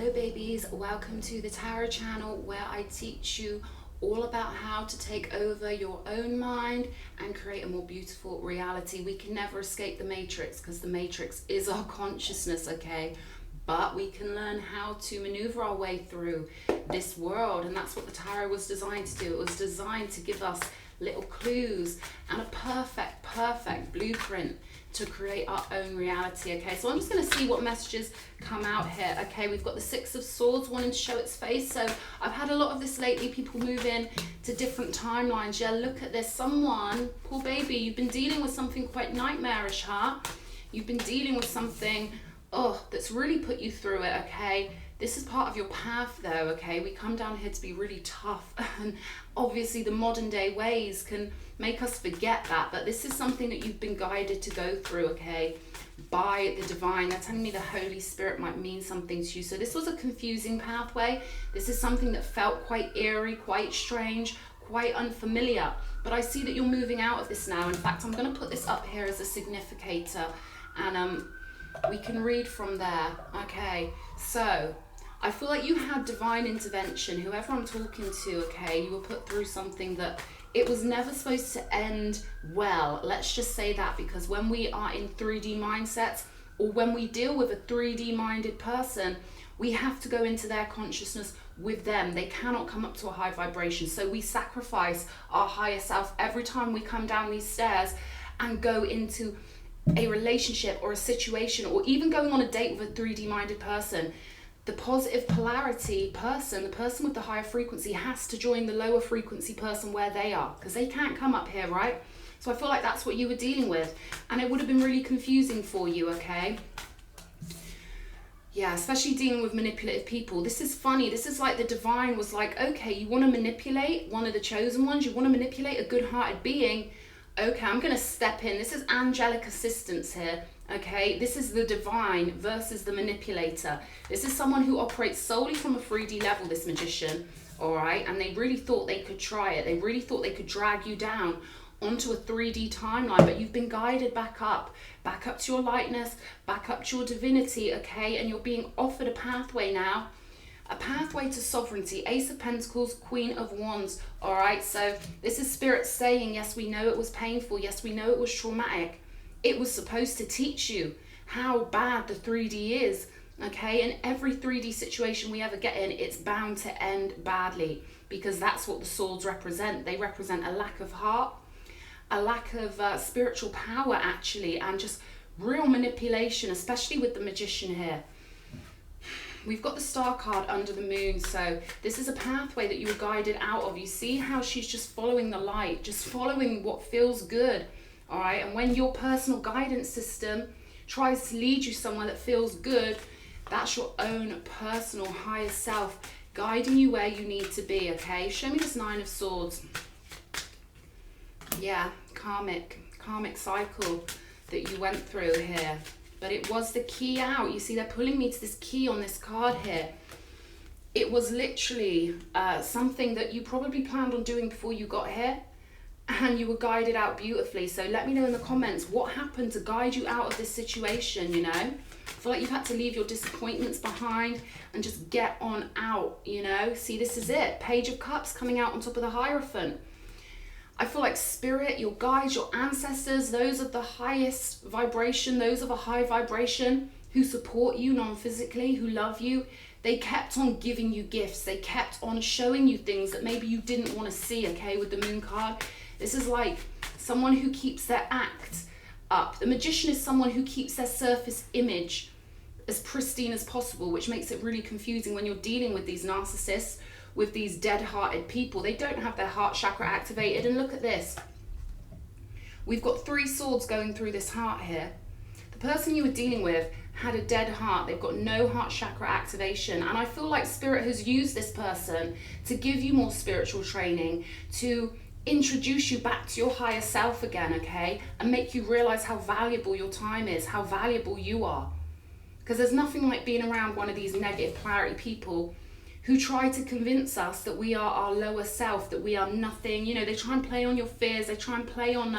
Hello babies, welcome to the Tarot channel where I teach you all about how to take over your own mind and create a more beautiful reality. We can never escape the matrix because the matrix is our consciousness, okay? But we can learn how to maneuver our way through this world, and that's what the tarot was designed to do. It was designed to give us little clues and a perfect blueprint to create our own reality. Okay, so I'm just going to see what messages come out here. Okay, we've got the Six of Swords wanting to show its face. So I've had a lot of this lately, people move in to different timelines. Yeah, look at this. Someone, poor baby, you've been dealing with something quite nightmarish, huh? You've been dealing with something, that's really put you through it, okay? This is part of your path though, okay? We come down here to be really tough, and obviously the modern day ways can make us forget that, but this is something that you've been guided to go through, okay, by the divine. They're telling me the Holy Spirit might mean something to you. So this was a confusing pathway. This is something that felt quite eerie, quite strange, quite unfamiliar, but I see that you're moving out of this now. In fact, I'm going to put this up here as a significator, and we can read from there. Okay, so I feel like you had divine intervention, whoever I'm talking to, okay? You were put through something that it was never supposed to end well. Let's just say that, because when we are in 3D mindsets, or when we deal with a 3D minded person, we have to go into their consciousness with them. They cannot come up to a high vibration. So we sacrifice our higher self every time we come down these stairs and go into a relationship or a situation, or even going on a date with a 3D minded person. The positive polarity person, the person with the higher frequency, has to join the lower frequency person where they are, because they can't come up here, right? So I feel like that's what you were dealing with, and it would have been really confusing for you, okay? Yeah, especially dealing with manipulative people. This is funny. This is like the divine was like, okay, you want to manipulate one of the chosen ones, you want to manipulate a good-hearted being. Okay, I'm going to step in. This is angelic assistance here. Okay, this is the divine versus the manipulator. This is someone who operates solely from a 3D level, this magician, all right? And they really thought they could try it. They really thought they could drag you down onto a 3D timeline, but you've been guided back up to your lightness, back up to your divinity, okay? And you're being offered a pathway now, a pathway to sovereignty. Ace of Pentacles, Queen of Wands, all right? So this is Spirit saying, yes, we know it was painful. Yes, we know it was traumatic. It was supposed to teach you how bad the 3D is, okay? And every 3D situation we ever get in, it's bound to end badly, because that's what the swords represent. They represent a lack of heart, a lack of spiritual power, actually, and just real manipulation, especially with the magician here. We've got the Star card under the moon, so this is a pathway that you were guided out of. You see how she's just following the light, just following what feels good. All right, and when your personal guidance system tries to lead you somewhere that feels good, that's your own personal higher self guiding you where you need to be, okay? Show me this Nine of Swords. Yeah, karmic cycle that you went through here. But it was the key out. You see, they're pulling me to this key on this card here. It was literally something that you probably planned on doing before you got here, and you were guided out beautifully. So let me know in the comments what happened to guide you out of this situation, you know? I feel like you've had to leave your disappointments behind and just get on out, you know? See, this is it. Page of Cups coming out on top of the Hierophant. I feel like Spirit, your guides, your ancestors, those of the highest vibration, those of a high vibration who support you non-physically, who love you, they kept on giving you gifts. They kept on showing you things that maybe you didn't want to see, okay, with the Moon card. This is like someone who keeps their act up. The magician is someone who keeps their surface image as pristine as possible, which makes it really confusing when you're dealing with these narcissists, with these dead-hearted people. They don't have their heart chakra activated. And look at this. We've got 3 swords going through this heart here. The person you were dealing with had a dead heart. They've got no heart chakra activation. And I feel like Spirit has used this person to give you more spiritual training, to introduce you back to your higher self again, okay? And make you realize how valuable your time is, how valuable you are. Because there's nothing like being around one of these negative polarity people who try to convince us that we are our lower self, that we are nothing. You know, they try and play on your fears, they try and play on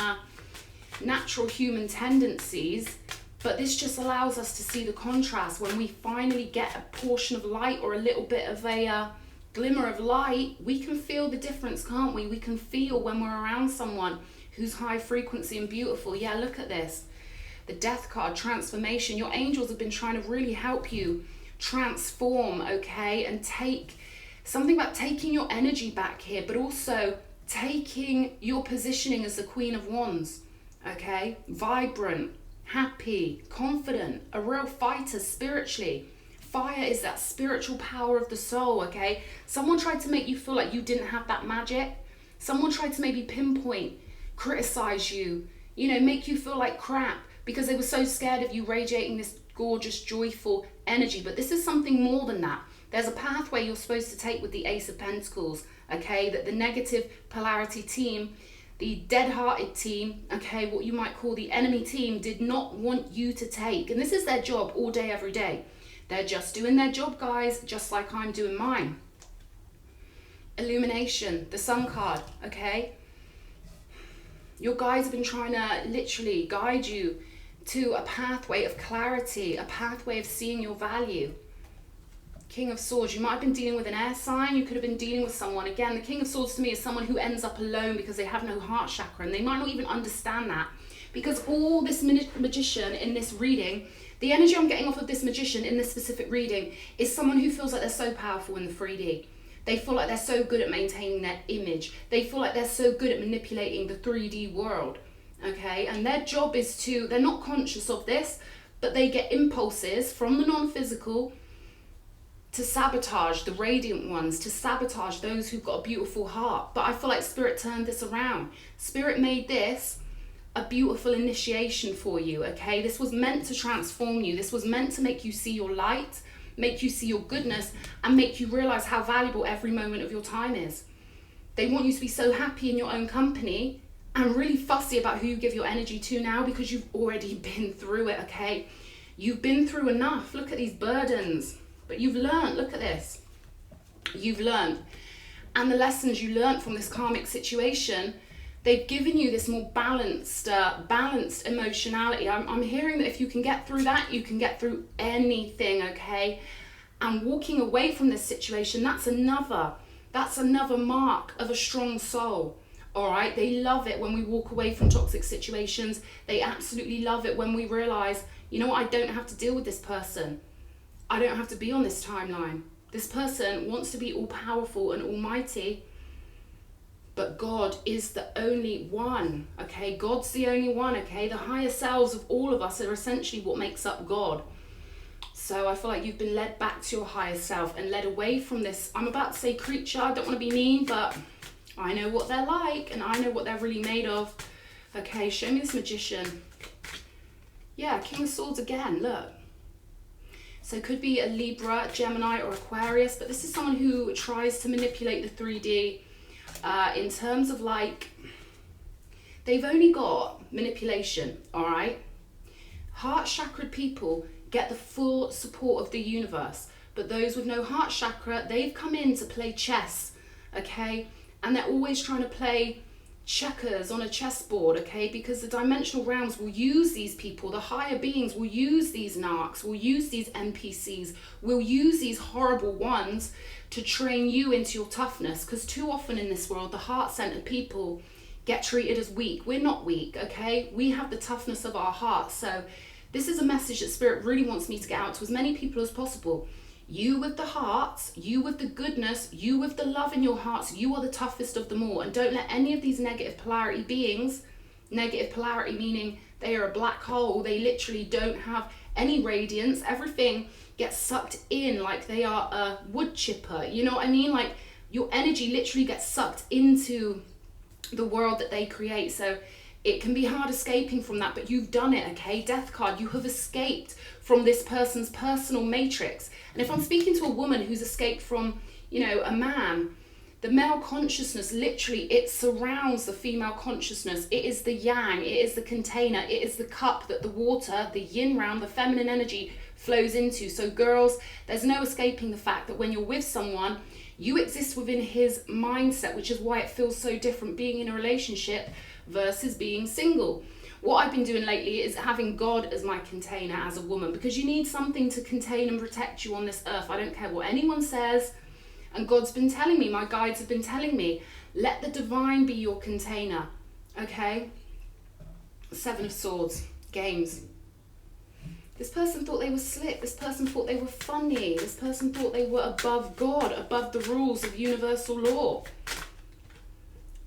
natural human tendencies, But this just allows us to see the contrast. When we finally get a portion of light or a little bit of a glimmer of light, we can feel the difference, can't we? We can feel when we're around someone who's high frequency and beautiful. Yeah, look at this. The Death card, transformation. Your angels have been trying to really help you transform, okay? And take something about taking your energy back here, but also taking your positioning as the Queen of Wands, okay? Vibrant, happy, confident, a real fighter spiritually. Fire is that spiritual power of the soul, okay? Someone tried to make you feel like you didn't have that magic. Someone tried to maybe pinpoint, criticize you, you know, make you feel like crap because they were so scared of you radiating this gorgeous, joyful energy. But this is something more than that. There's a pathway you're supposed to take with the Ace of Pentacles, okay? That the negative polarity team, the dead-hearted team, okay, what you might call the enemy team, did not want you to take. And this is their job all day, every day. They're just doing their job, guys, just like I'm doing mine. Illumination, the Sun card, okay? Your guides have been trying to literally guide you to a pathway of clarity, a pathway of seeing your value. King of Swords, you might have been dealing with an air sign, you could have been dealing with someone. Again, the King of Swords to me is someone who ends up alone because they have no heart chakra, and they might not even understand that. Because all this magician in this reading, the energy I'm getting off of this magician in this specific reading is someone who feels like they're so powerful in the 3D. They feel like they're so good at maintaining their image. They feel like they're so good at manipulating the 3D world, okay? And their job is to, they're not conscious of this, but they get impulses from the non-physical to sabotage the radiant ones, to sabotage those who've got a beautiful heart. But I feel like Spirit turned this around. Spirit made this a beautiful initiation for you, okay? This was meant to transform you. This was meant to make you see your light, make you see your goodness, and make you realize how valuable every moment of your time is. They want you to be so happy in your own company and really fussy about who you give your energy to now, because you've already been through it, okay? You've been through enough. Look at these burdens. But you've learned, look at this. You've learned. And the lessons you learned from this karmic situation, they've given you this more balanced emotionality. I'm hearing that if you can get through that, you can get through anything, okay? And walking away from this situation, that's another mark of a strong soul, all right? They love it when we walk away from toxic situations. They absolutely love it when we realize, you know what, I don't have to deal with this person. I don't have to be on this timeline. This person wants to be all powerful and almighty, but God is the only one, okay? God's the only one, okay? The higher selves of all of us are essentially what makes up God. So I feel like you've been led back to your higher self and led away from this, I'm about to say creature, I don't want to be mean, but I know what they're like and I know what they're really made of. Okay, show me this magician. Yeah, King of Swords again, look. So it could be a Libra, Gemini, or Aquarius, but this is someone who tries to manipulate the 3D in terms of like, they've only got manipulation, all right? Heart chakra people get the full support of the universe, but those with no heart chakra, they've come in to play chess, okay? And they're always trying to play checkers on a chessboard, okay? Because the dimensional realms will use these people, the higher beings will use these narcs, will use these NPCs, will use these horrible ones to train you into your toughness. Because too often in this world, the heart-centered people get treated as weak. We're not weak, okay? We have the toughness of our hearts. So this is a message that Spirit really wants me to get out to as many people as possible. You with the hearts, you with the goodness, you with the love in your hearts, you are the toughest of them all. And don't let any of these negative polarity beings, negative polarity meaning they are a black hole, they literally don't have any radiance, everything gets sucked in like they are a wood chipper, you know what I mean? Like your energy literally gets sucked into the world that they create. So it can be hard escaping from that, but you've done it, okay? Death card, you have escaped from this person's personal matrix. And if I'm speaking to a woman who's escaped from, you know, a man, the male consciousness, literally, it surrounds the female consciousness. It is the yang, it is the container, it is the cup that the water, the yin round, the feminine energy flows into. So girls, there's no escaping the fact that when you're with someone, you exist within his mindset, which is why it feels so different being in a relationship versus being single. what I've been doing lately is having God as my container as a woman, because you need something to contain and protect you on this earth. I don't care what anyone says. And God's been telling me, my guides have been telling me, let the divine be your container. Okay? 7 of Swords, games. This person thought they were slick. This person thought they were funny. This person thought they were above God, above the rules of universal law.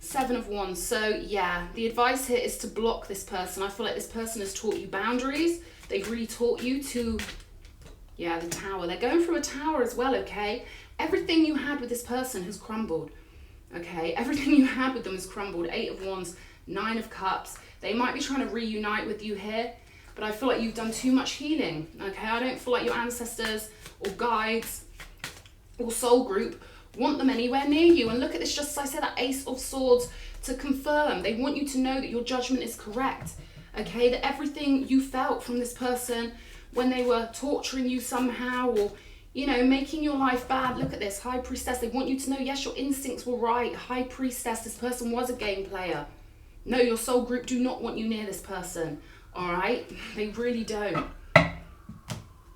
7 of Wands. So yeah, the advice here is to block this person. I feel like this person has taught you boundaries. They've really taught you to, yeah, the Tower. They're going through a tower as well, okay? Everything you had with this person has crumbled, okay? Everything you had with them has crumbled. 8 of Wands, 9 of Cups. They might be trying to reunite with you here, but I feel like you've done too much healing, okay? I don't feel like your ancestors or guides or soul group want them anywhere near you. And look at this, just as I said, that Ace of Swords to confirm. They want you to know that your judgment is correct, okay? That everything you felt from this person when they were torturing you somehow, or, you know, making your life bad. Look at this, High Priestess. They want you to know, yes, your instincts were right. High Priestess, this person was a game player. No, your soul group do not want you near this person, all right? They really don't.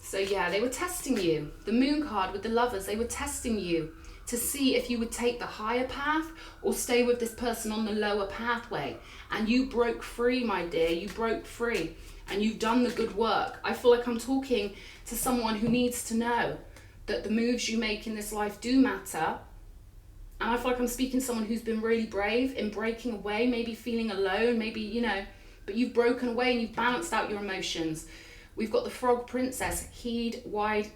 So yeah, they were testing you. The Moon card with the Lovers, they were testing you to see if you would take the higher path or stay with this person on the lower pathway. And you broke free, my dear. You broke free and you've done the good work. I feel like I'm talking to someone who needs to know that the moves you make in this life do matter. And I feel like I'm speaking to someone who's been really brave in breaking away, maybe feeling alone, maybe, you know, but you've broken away and you've balanced out your emotions. We've got the Frog Princess. Heed wise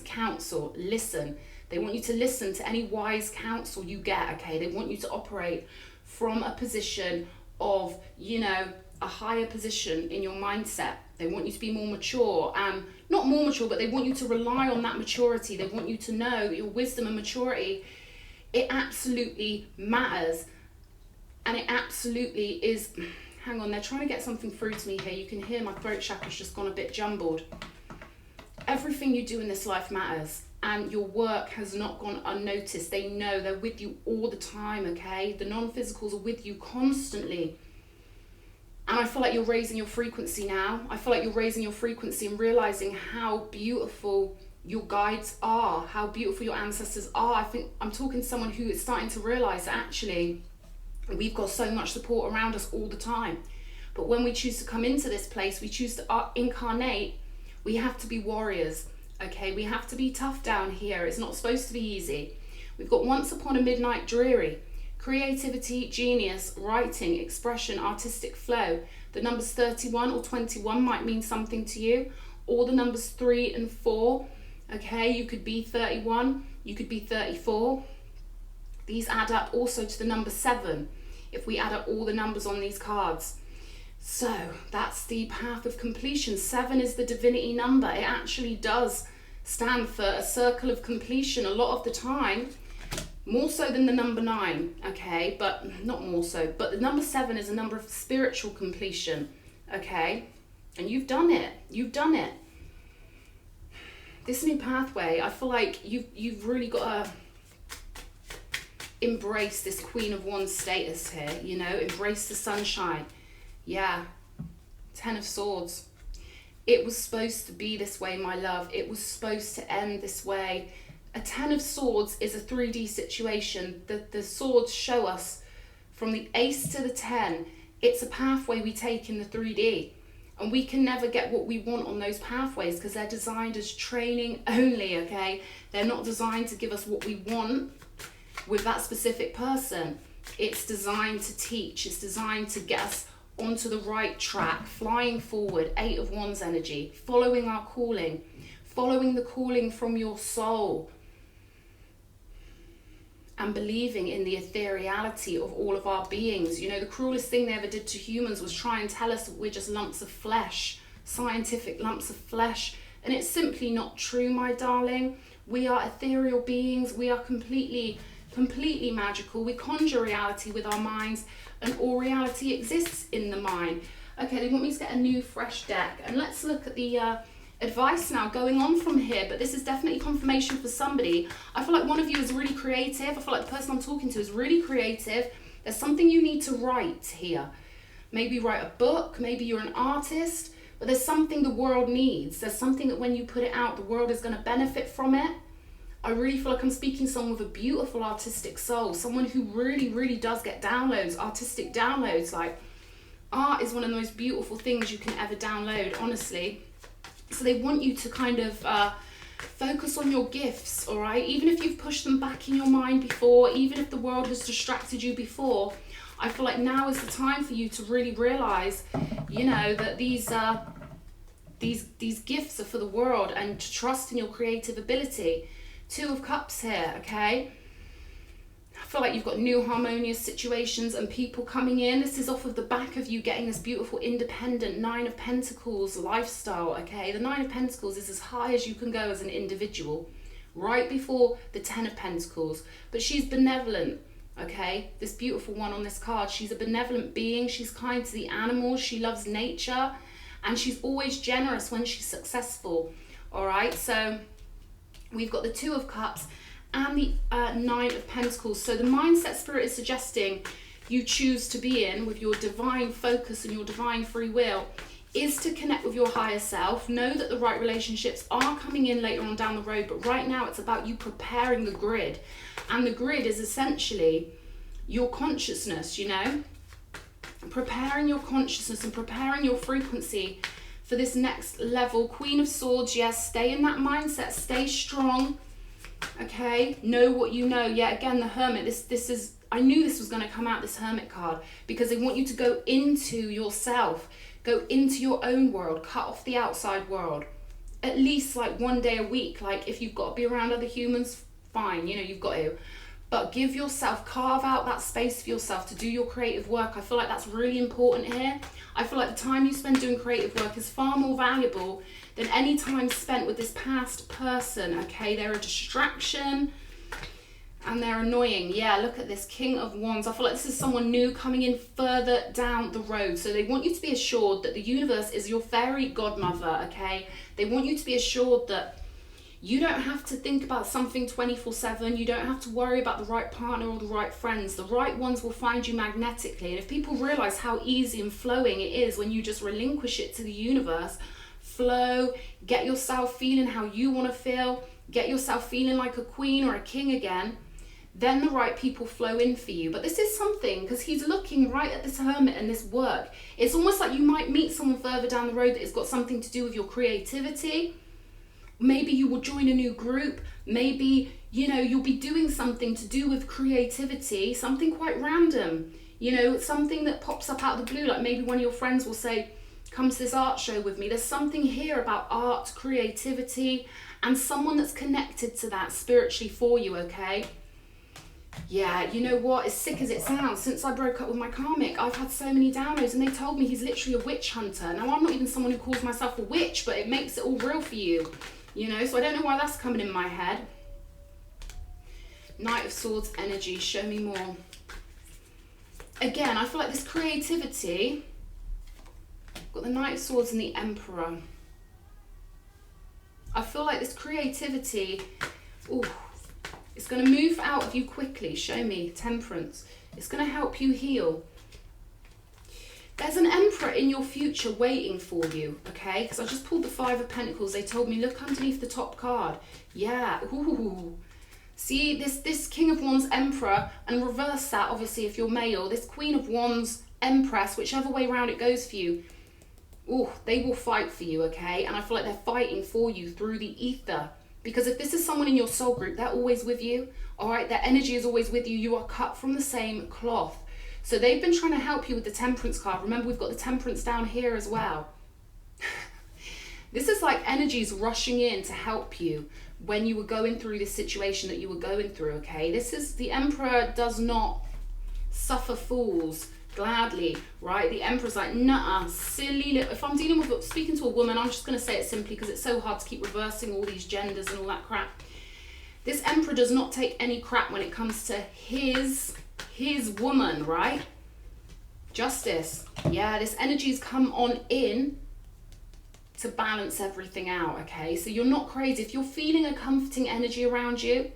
counsel. Listen. They want you to listen to any wise counsel you get, okay? They want you to operate from a position of, you know, a higher position in your mindset. They want you to be more mature, not more mature, but they want you to rely on that maturity. They want you to know that your wisdom and maturity, it absolutely matters. And it absolutely is, hang on, they're trying to get something through to me here. You can hear my throat chakra's just gone a bit jumbled. Everything you do in this life matters, and your work has not gone unnoticed. They know, they're with you all the time, okay? The non-physicals are with you constantly. And I feel like you're raising your frequency now. I feel like you're raising your frequency and realizing how beautiful your guides are, how beautiful your ancestors are. I think I'm talking to someone who is starting to realize that actually we've got so much support around us all the time. But when we choose to come into this place, we choose to incarnate, we have to be warriors, okay? We have to be tough down here. It's not supposed to be easy. We've got Once Upon a Midnight Dreary. Creativity, genius, writing, expression, artistic flow. The numbers 31 or 21 might mean something to you. Or the numbers 3 and 4. Okay, you could be 31, you could be 34. These add up also to the number 7, if we add up all the numbers on these cards. So that's the path of completion. 7 is the divinity number. It actually does stand for a circle of completion a lot of the time. More so than the number 9, okay, but not more so. But the number 7 is a number of spiritual completion, okay? And you've done it. You've done it. This new pathway, I feel like you've really got to embrace this Queen of Wands status here, you know, embrace the sunshine. Yeah, 10 of Swords. It was supposed to be this way, my love. It was supposed to end this way. A 10 of Swords is a 3D situation. The swords show us from the Ace to the 10, it's a pathway we take in the 3D. And we can never get what we want on those pathways because they're designed as training only, okay? They're not designed to give us what we want with that specific person. It's designed to teach. It's designed to get us onto the right track, flying forward, 8 of Wands energy, following our calling, following the calling from your soul, and believing in the ethereality of all of our beings. You know, the cruelest thing they ever did to humans was try and tell us that we're just lumps of flesh, scientific lumps of flesh. And it's simply not true, my darling. We are ethereal beings. We are completely magical. We conjure reality with our minds, and all reality exists in the mind. Okay, they want me to get a new fresh deck. And let's look at the advice now going on from here, but this is definitely confirmation for somebody. I feel like one of you is really creative. I feel like the person I'm talking to is really creative. There's something you need to write here. Maybe write a book, maybe you're an artist, but there's something the world needs. There's something that when you put it out, the world is going to benefit from it. I really feel like I'm speaking to someone with a beautiful artistic soul, someone who really, really does get downloads, artistic downloads. Like, art is one of the most beautiful things you can ever download, honestly. So they want you to kind of focus on your gifts, all right? Even if you've pushed them back in your mind before, even if the world has distracted you before, I feel like now is the time for you to really realize, you know, that these gifts are for the world, and to trust in your creative ability. 2 of Cups here, okay? I feel like you've got new harmonious situations and people coming in. This is off of the back of you getting this beautiful independent 9 of Pentacles lifestyle, okay? The 9 of Pentacles is as high as you can go as an individual, right before the 10 of Pentacles. But she's benevolent, okay? This beautiful one on this card, she's a benevolent being. She's kind to the animals. She loves nature. And she's always generous when she's successful, all right? So we've got the 2 of Cups and the 9 of Pentacles. So the mindset Spirit is suggesting you choose to be in with your divine focus and your divine free will is to connect with your higher self. Know that the right relationships are coming in later on down the road, but right now it's about you preparing the grid. And the grid is essentially your consciousness, you know? Preparing your consciousness and preparing your frequency for this next level. Queen of Swords, yes, stay in that mindset, stay strong, okay? Know what you know. Yeah, again, the Hermit, this is, I knew this was going to come out, this Hermit card, because they want you to go into yourself, go into your own world, cut off the outside world, at least like 1 day a week. Like, if you've got to be around other humans, fine, you know, you've got to. But give yourself, carve out that space for yourself to do your creative work. I feel like that's really important here. I feel like the time you spend doing creative work is far more valuable than any time spent with this past person, okay? They're a distraction and they're annoying. Yeah, look at this, King of Wands. I feel like this is someone new coming in further down the road. So they want you to be assured that the universe is your fairy godmother, okay? They want you to be assured that you don't have to think about something 24/7. You don't have to worry about the right partner or the right friends. The right ones will find you magnetically. And if people realize how easy and flowing it is when you just relinquish it to the universe, flow, get yourself feeling how you want to feel, get yourself feeling like a queen or a king again, then the right people flow in for you. But this is something, because he's looking right at this Hermit and this work. It's almost like you might meet someone further down the road that has got something to do with your creativity. Maybe you will join a new group. Maybe, you know, you'll be doing something to do with creativity, something quite random, you know, something that pops up out of the blue. Like maybe one of your friends will say, come to this art show with me. There's something here about art, creativity, and someone that's connected to that spiritually for you, okay? Yeah, you know what, as sick as it sounds, since I broke up with my Karmic, I've had so many downloads, and they told me he's literally a witch hunter. Now, I'm not even someone who calls myself a witch, but it makes it all real for you, you know? So I don't know why that's coming in my head. Knight of Swords energy, show me more. Again, I feel like this creativity, got the Knight of Swords and the Emperor. I feel like this creativity, ooh, it's going to move out of you quickly. Show me. Temperance. It's going to help you heal. There's an Emperor in your future waiting for you, okay? Because I just pulled the 5 of Pentacles. They told me, look underneath the top card. Yeah. Ooh. See, this King of Wands Emperor, and reverse that, obviously, if you're male. This Queen of Wands Empress, whichever way around it goes for you. Ooh, they will fight for you, okay? And I feel like they're fighting for you through the ether. Because if this is someone in your soul group, they're always with you, all right? Their energy is always with you. You are cut from the same cloth. So they've been trying to help you with the Temperance card. Remember, we've got the Temperance down here as well. This is like energies rushing in to help you when you were going through this situation that you were going through, okay? This is, the Emperor does not suffer fools gladly, right? The Emperor's like, nah, silly little, if I'm dealing with, speaking to a woman, I'm just going to say it simply because it's so hard to keep reversing all these genders and all that crap. This Emperor does not take any crap when it comes to his woman, right? Justice. Yeah, this energy's come on in to balance everything out, okay? So you're not crazy. If you're feeling a comforting energy around you,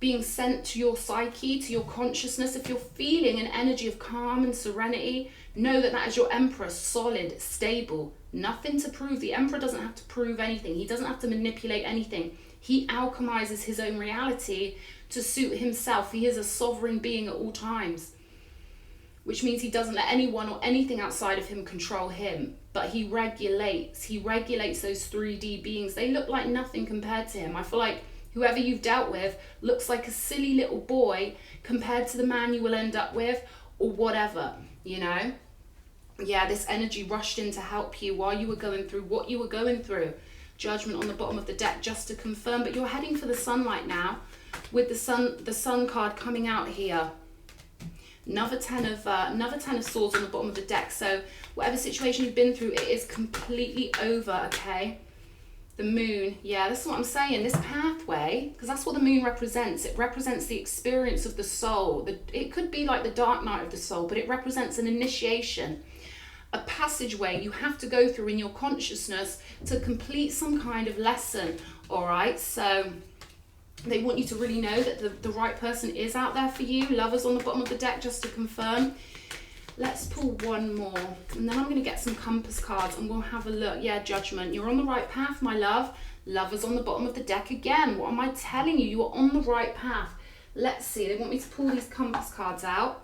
being sent to your psyche, to your consciousness. If you're feeling an energy of calm and serenity, know that that is your Emperor, solid, stable, nothing to prove. The Emperor doesn't have to prove anything. He doesn't have to manipulate anything. He alchemizes his own reality to suit himself. He is a sovereign being at all times, which means he doesn't let anyone or anything outside of him control him, but he regulates those 3D beings. They look like nothing compared to him. I feel like whoever you've dealt with looks like a silly little boy compared to the man you will end up with, or whatever, you know? Yeah, this energy rushed in to help you while you were going through what you were going through. Judgment on the bottom of the deck, just to confirm, but you're heading for the sunlight now, with the sun card coming out here. Another ten of swords on the bottom of the deck. So whatever situation you've been through, it is completely over, okay? The moon, yeah, this is what I'm saying. This pathway, because that's what the moon represents. It represents the experience of the soul. It could be like the dark night of the soul, but it represents an initiation, a passageway you have to go through in your consciousness to complete some kind of lesson, all right? So they want you to really know that the right person is out there for you. Lovers on the bottom of the deck, just to confirm. Let's pull one more, and then I'm going to get some compass cards and we'll have a look. Yeah, Judgment, you're on the right path, my love. Lovers on the bottom of the deck again. What am I telling you? You are on the right path. Let's see, they want me to pull these compass cards out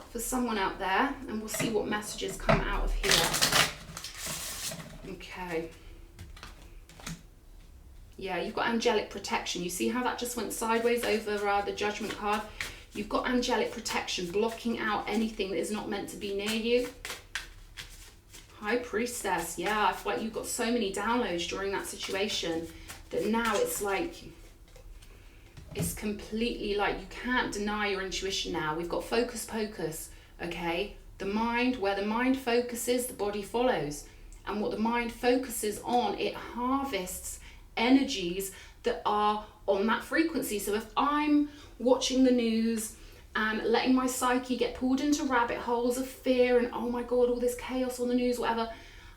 for someone out there, and we'll see what messages come out of here. Okay. Yeah, you've got angelic protection. You see how that just went sideways over the Judgment card? You've got angelic protection, blocking out anything that is not meant to be near you. High Priestess, yeah, I feel like you've got so many downloads during that situation that now it's like, it's completely like you can't deny your intuition now. We've got focus pocus, okay? The mind, where the mind focuses, the body follows. And what the mind focuses on, it harvests energies that are on that frequency. So if I'm watching the news and letting my psyche get pulled into rabbit holes of fear and oh my god, all this chaos on the news, whatever,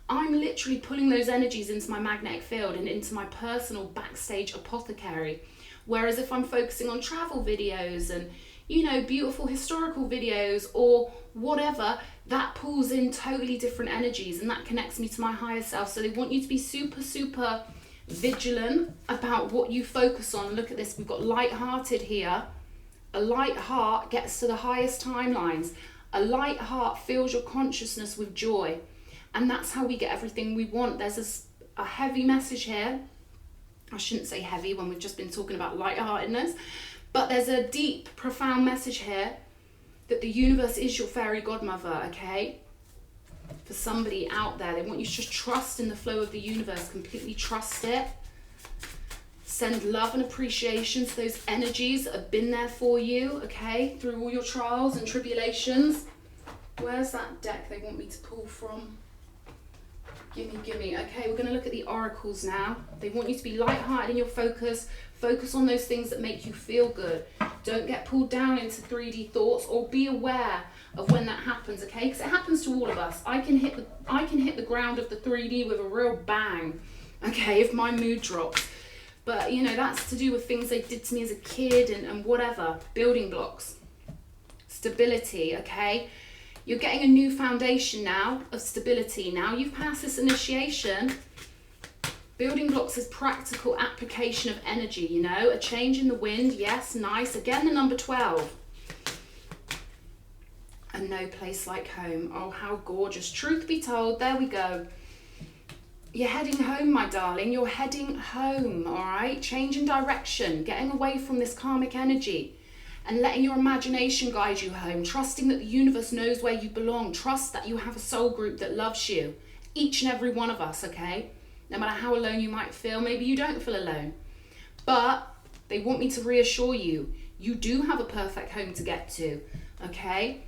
I'm literally pulling those energies into my magnetic field and into my personal backstage apothecary. Whereas if I'm focusing on travel videos and, you know, beautiful historical videos or whatever, that pulls in totally different energies and that connects me to my higher self. So they want you to be super, super vigilant about what you focus on. Look at this, we've got light-hearted here. A light heart gets to the highest timelines. A light heart fills your consciousness with joy, and that's how we get everything we want. There's a heavy message here. I shouldn't say heavy when we've just been talking about light-heartedness, but there's a deep, profound message here that the universe is your fairy godmother, okay? For somebody out there, they want you to just trust in the flow of the universe, completely trust it. Send love and appreciation to those energies that have been there for you, okay, through all your trials and tribulations. Where's that deck they want me to pull from? Gimme. Okay, we're going to look at the oracles now. They want you to be light-hearted in your focus. Focus on those things that make you feel good. Don't get pulled down into 3D thoughts, or be aware of when that happens, okay? Because it happens to all of us. I can hit the ground of the 3D with a real bang, okay, if my mood drops. But, you know, that's to do with things they did to me as a kid and whatever. Building blocks. Stability, okay? You're getting a new foundation now of stability. Now you've passed this initiation. Building blocks is practical application of energy, you know? A change in the wind, yes, nice. Again, the number 12. And no place like home. Oh, how gorgeous. Truth be told, there we go. You're heading home, my darling. You're heading home, all right? Changing direction, getting away from this karmic energy and letting your imagination guide you home, trusting that the universe knows where you belong. Trust that you have a soul group that loves you, each and every one of us, okay? No matter how alone you might feel, maybe you don't feel alone. But they want me to reassure you, you do have a perfect home to get to, okay?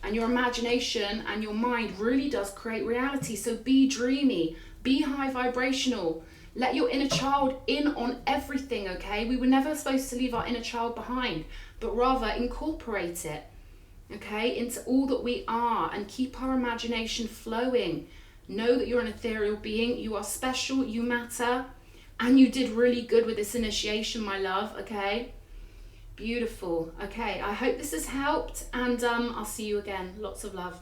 And your imagination and your mind really does create reality. So be dreamy. Be high vibrational. Let your inner child in on everything, okay? We were never supposed to leave our inner child behind, but rather incorporate it, okay, into all that we are and keep our imagination flowing. Know that you're an ethereal being. You are special. You matter. And you did really good with this initiation, my love, okay? Beautiful. Okay, I hope this has helped, and I'll see you again. Lots of love.